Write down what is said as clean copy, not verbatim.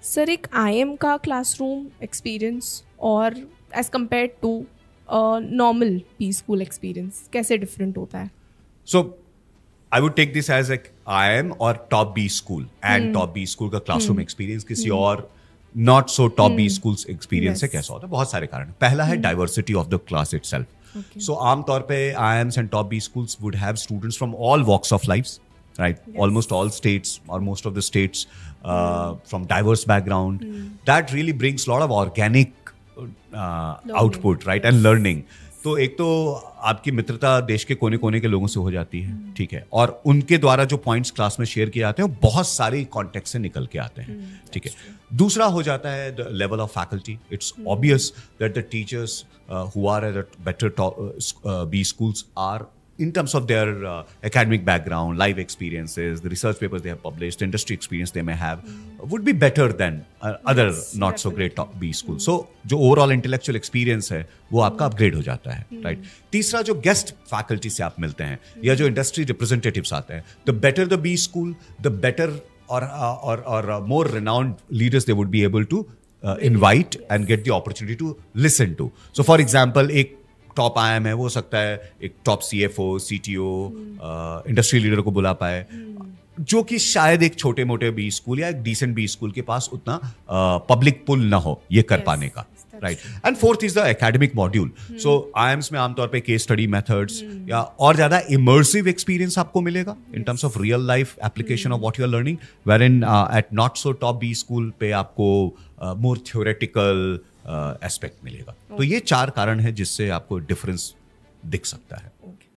Sir एक IIM का classroom experience और as compare to normal B school experience कैसे डिफरेंट होता है? So I would take this as like IIM और top B school and top B school का classroom experience किसी और not so top B school experience से कैसा होता है? बहुत सारे कारण। पहला है diversity of the class itself. So आमतौर पे IIMs and top B schools would have students from all walks of life, right? Almost all states or most of the states from diverse background. That really brings a lot of organic output, right? And learning. तो एक तो आपकी मित्रता देश के कोने कोने के लोगों से हो जाती है, ठीक है, और उनके द्वारा जो पॉइंट्स क्लास में शेयर किए जाते हैं वो बहुत सारे कॉन्टेक्स्ट से निकल के आते हैं, ठीक है। दूसरा हो जाता है the level of faculty. It's obvious that the teachers who are at better B schools are in terms of their academic background, life experiences, the research papers they have published, the industry experience they may have, would be better than other not so great top B schools. So, जो overall intellectual experience है, वो आपका upgrade हो जाता है, right? तीसरा जो guest faculty से आप मिलते हैं, या जो industry representatives आते हैं, the better the B school, the better or more renowned leaders they would be able to invite and get the opportunity to listen to. So, for example, एक top IIM है, वो हो सकता है एक top CFO, CTO, industry leader को बुला पाए, जो कि शायद एक छोटे मोटे बी स्कूल या एक डिसेंट बी स्कूल के पास उतना पब्लिक पुल ना हो ये कर पाने का, right. And fourth is the academic module. So IIMs में आमतौर पे केस स्टडी मेथड्स या और ज्यादा इमर्सिव एक्सपीरियंस आपको मिलेगा in terms of real life application of what you are learning, where in at not so top B school पे आपको मोर थ्योरेटिकल एस्पेक्ट मिलेगा। तो ये चार कारण है जिससे आपको डिफरेंस दिख सकता है।